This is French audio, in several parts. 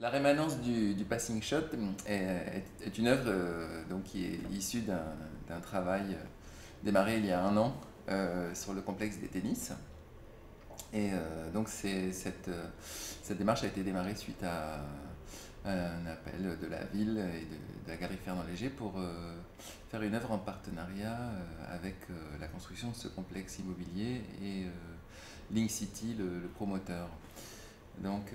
La rémanence du passing shot est une œuvre donc, qui est issue d'un travail démarré il y a un an sur le complexe des tennis. Et donc cette démarche a été démarrée suite à un appel de la ville et de la galerie Fernand Léger pour faire une œuvre en partenariat avec la construction de ce complexe immobilier et Link City, le promoteur. Donc,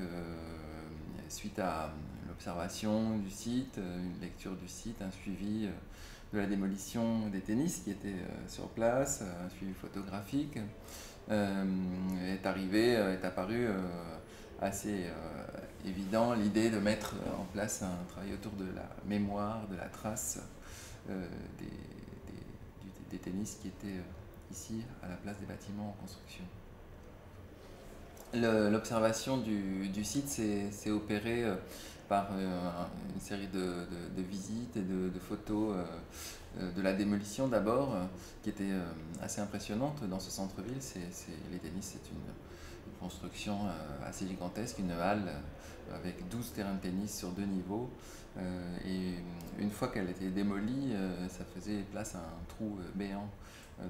suite à l'observation du site, une lecture du site, un suivi de la démolition des tennis qui étaient sur place, un suivi photographique, est apparu assez évident l'idée de mettre en place un travail autour de la mémoire, de la trace des, des tennis qui étaient ici à la place des bâtiments en construction. L'observation du site s'est opérée par une série de visites et de photos de la démolition d'abord, qui était assez impressionnante dans ce centre-ville. Les Tennis, c'est une construction assez gigantesque, une halle avec 12 terrains de tennis sur deux niveaux. Et une fois qu'elle était démolie, ça faisait place à un trou béant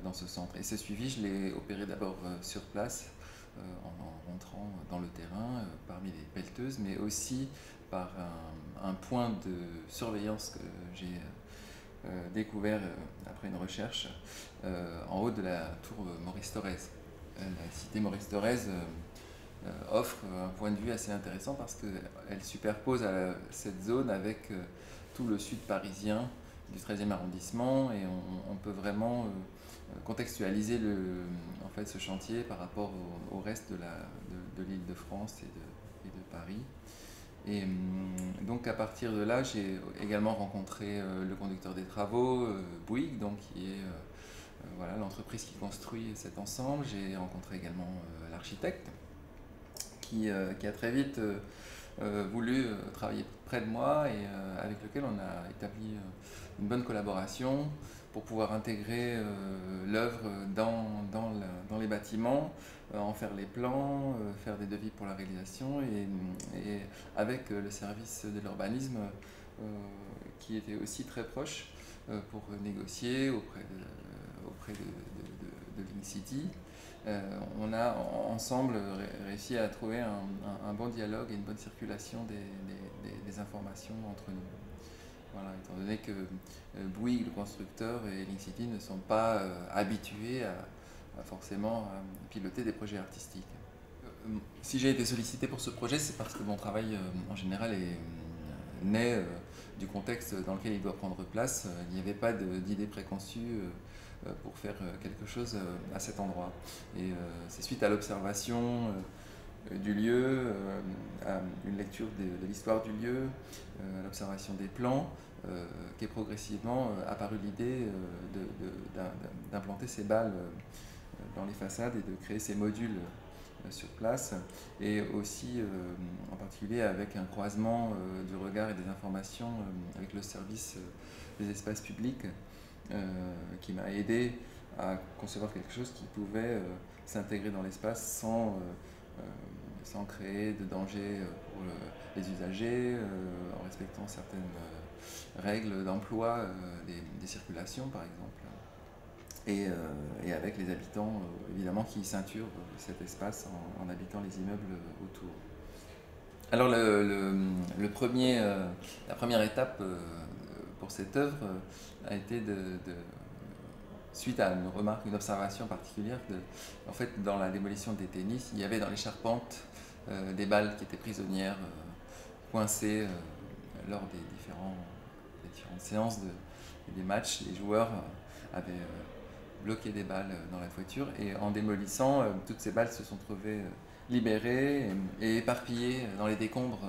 dans ce centre. Et ce suivi, je l'ai opéré d'abord sur place en rentrant dans le terrain parmi les pelleteuses, mais aussi par un point de surveillance que j'ai découvert après une recherche en haut de la tour Maurice Thorez. La cité Maurice Thorez offre un point de vue assez intéressant parce qu'elle superpose cette zone avec tout le sud parisien du 13e arrondissement et on peut vraiment contextualiser en fait, ce chantier par rapport au reste de l'Île-de-France et de Paris. Et donc à partir de là, j'ai également rencontré le conducteur des travaux, Bouygues, donc qui est voilà, l'entreprise qui construit cet ensemble. J'ai rencontré également l'architecte qui a très vite voulu travailler près de moi et avec lequel on a établi une bonne collaboration pour pouvoir intégrer l'œuvre dans les bâtiments, en faire les plans, faire des devis pour la réalisation et avec le service de l'urbanisme qui était aussi très proche pour négocier auprès de Link City. On a ensemble réussi à trouver un bon dialogue et une bonne circulation des informations entre nous. Voilà, étant donné que Bouygues, le constructeur, et Link City ne sont pas habitués à forcément à piloter des projets artistiques. Si j'ai été sollicité pour ce projet, c'est parce que mon travail en général naît du contexte dans lequel il doit prendre place. Il n'y avait pas d'idée préconçue pour faire quelque chose à cet endroit. Et c'est suite à l'observation du lieu, à une lecture de l'histoire du lieu, à l'observation des plans, qu'est progressivement apparue l'idée d'implanter ces balles dans les façades et de créer ces modules sur place, et aussi en particulier avec un croisement du regard et des informations avec le service des espaces publics qui m'a aidé à concevoir quelque chose qui pouvait s'intégrer dans l'espace sans créer de danger pour les usagers, en respectant certaines règles d'emploi des circulations par exemple. Et avec les habitants évidemment qui ceinturent cet espace en habitant les immeubles autour. Alors la première étape pour cette œuvre a été suite à une remarque, une observation particulière, en fait dans la démolition des tennis, il y avait dans les charpentes des balles qui étaient prisonnières, coincées lors des différentes séances des matchs. Les joueurs avaient bloqué des balles dans la toiture et en démolissant, toutes ces balles se sont trouvées libérées et éparpillées dans les décombres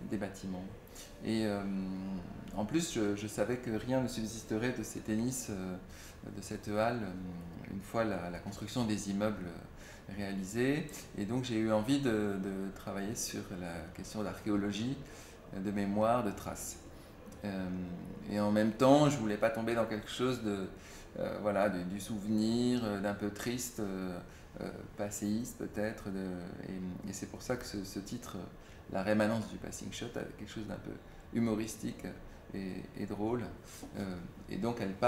des bâtiments. Et en plus, je savais que rien ne subsisterait de ces tennis, de cette halle, une fois la construction des immeubles réalisée. Et donc j'ai eu envie de travailler sur la question d'archéologie, de mémoire, de traces. Et en même temps, je voulais pas tomber dans quelque chose de, voilà, du souvenir, d'un peu triste, passéiste peut-être. Et c'est pour ça que ce titre, La rémanence du passing shot, avait quelque chose d'un peu humoristique et drôle. Et donc elle est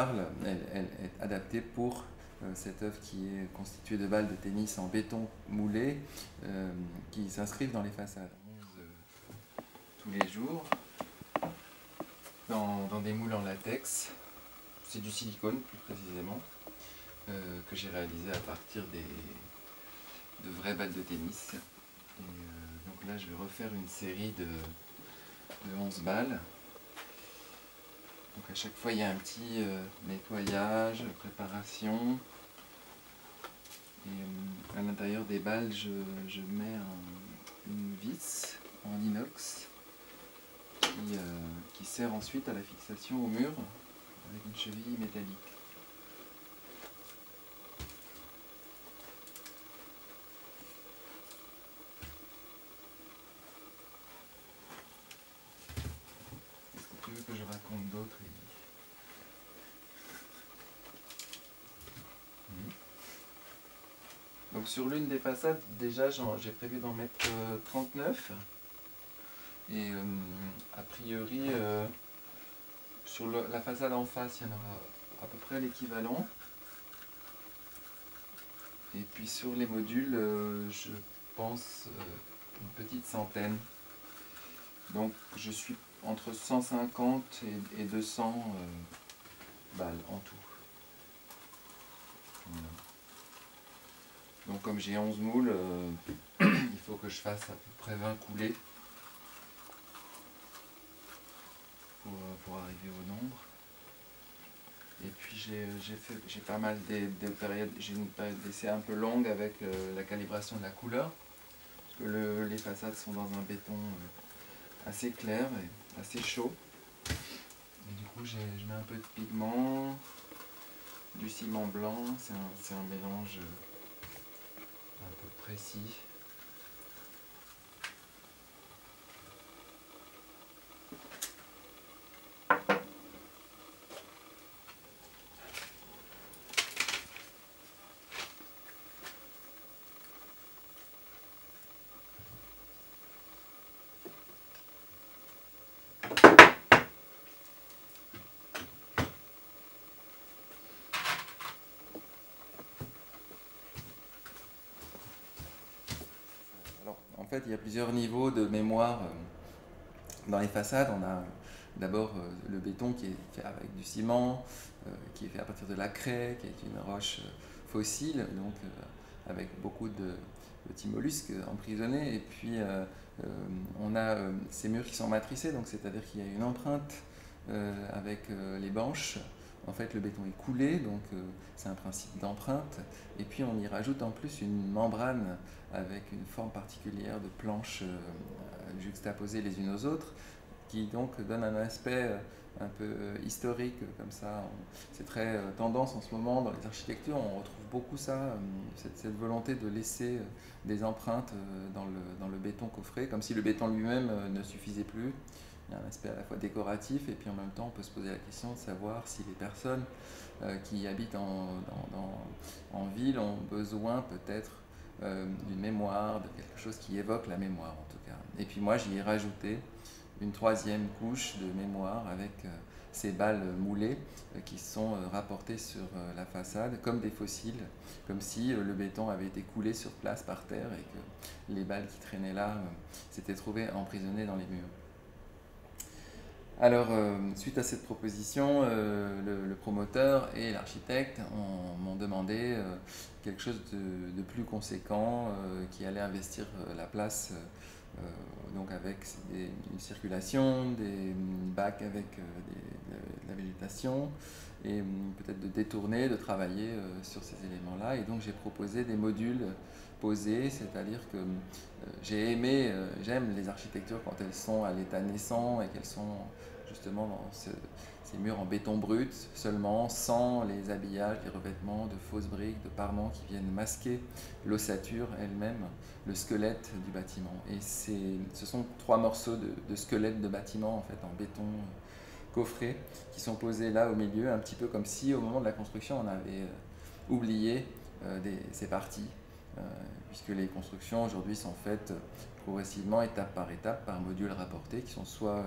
adaptée pour cette œuvre qui est constituée de balles de tennis en béton moulé qui s'inscrivent dans les façades. Tous les jours, dans des moules en latex, c'est du silicone plus précisément, que j'ai réalisé à partir de vraies balles de tennis. Et donc là je vais refaire une série de 11 balles. Donc à chaque fois il y a un petit nettoyage, préparation. Et à l'intérieur des balles je mets une vis en inox qui sert ensuite à la fixation au mur avec une cheville métallique. Est-ce que tu veux que je raconte d'autres? Donc sur l'une des façades, déjà j'ai prévu d'en mettre 39. Et a priori, sur la façade en face, il y en aura à peu près l'équivalent. Et puis sur les modules, je pense une petite centaine. Donc je suis entre 150 et 200 balles en tout. Voilà. Donc comme j'ai 11 moules, il faut que je fasse à peu près 20 coulées pour arriver au nombre. Et puis j'ai pas mal de périodes, j'ai une période d'essai un peu longue avec la calibration de la couleur, parce que les façades sont dans un béton assez clair et assez chaud. Et du coup je mets un peu de pigment, du ciment blanc, c'est un mélange un peu précis. Alors, en fait, il y a plusieurs niveaux de mémoire dans les façades. On a d'abord le béton qui est fait avec du ciment, qui est fait à partir de la craie, qui est une roche fossile, donc avec beaucoup de petits mollusques emprisonnés. Et puis on a ces murs qui sont matricés, donc c'est-à-dire qu'il y a une empreinte avec les banches. En fait, le béton est coulé, donc c'est un principe d'empreinte. Et puis on y rajoute en plus une membrane avec une forme particulière de planches juxtaposées les unes aux autres, qui donc donne un aspect un peu historique comme ça. C'est très tendance en ce moment dans les architectures, on retrouve beaucoup ça, cette volonté de laisser des empreintes dans le béton coffré, comme si le béton lui-même ne suffisait plus. Il y a un aspect à la fois décoratif et puis en même temps on peut se poser la question de savoir si les personnes qui habitent en ville ont besoin peut-être d'une mémoire, de quelque chose qui évoque la mémoire en tout cas. Et puis moi j'y ai rajouté une troisième couche de mémoire avec ces balles moulées qui sont rapportées sur la façade comme des fossiles, comme si le béton avait été coulé sur place par terre et que les balles qui traînaient là s'étaient trouvées emprisonnées dans les murs. Alors, suite à cette proposition, le promoteur et l'architecte m'ont demandé quelque chose de plus conséquent qui allait investir la place, donc avec une circulation, des bacs avec de la végétation, et peut-être de détourner, de travailler sur ces éléments-là. Et donc j'ai proposé des modules posés, c'est-à-dire que j'aime les architectures quand elles sont à l'état naissant et qu'elles sont justement dans ces murs en béton brut seulement, sans les habillages, les revêtements de fausses briques, de parements qui viennent masquer l'ossature elle-même, le squelette du bâtiment. Et ce sont 3 morceaux de squelette de bâtiment en fait en béton coffrets qui sont posés là au milieu, un petit peu comme si au moment de la construction on avait oublié ces parties, euh, puisque les constructions aujourd'hui sont faites progressivement, étape par module rapporté, qui sont soit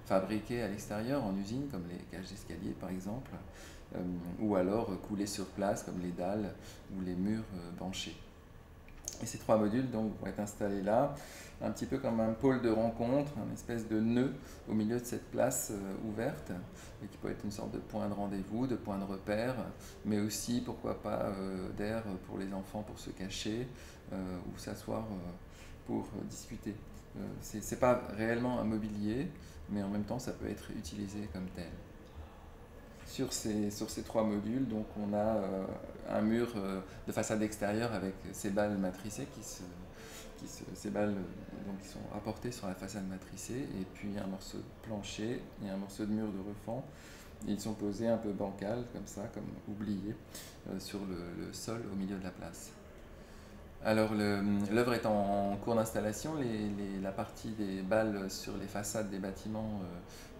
fabriqués à l'extérieur en usine, comme les cages d'escalier par exemple, ou alors coulés sur place, comme les dalles ou les murs banchés. Et ces 3 modules donc, vont être installés là, un petit peu comme un pôle de rencontre, une espèce de nœud au milieu de cette place ouverte, et qui peut être une sorte de point de rendez-vous, de point de repère, mais aussi, pourquoi pas, d'air pour les enfants pour se cacher, ou s'asseoir pour discuter. C'est pas réellement un mobilier, mais en même temps ça peut être utilisé comme tel. Sur ces 3 modules, donc on a un mur de façade extérieure avec ces balles matricées ces balles qui sont apportées sur la façade matricée, et puis un morceau de plancher et un morceau de mur de refend. Et ils sont posés un peu bancal, comme ça, comme oubliés, sur le sol au milieu de la place. Alors l'œuvre est en cours d'installation, la partie des balles sur les façades des bâtiments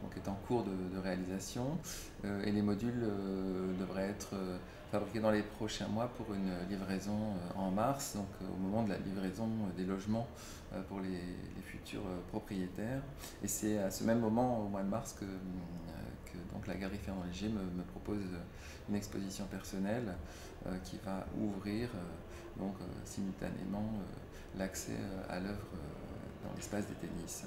donc est en cours de réalisation, et les modules devraient être fabriqués dans les prochains mois pour une livraison en mars, donc au moment de la livraison des logements pour les futurs propriétaires. Et c'est à ce même moment, au mois de mars, que donc la Galerie Fernand Léger me propose une exposition personnelle qui va ouvrir donc simultanément l'accès à l'œuvre dans l'espace des tennis.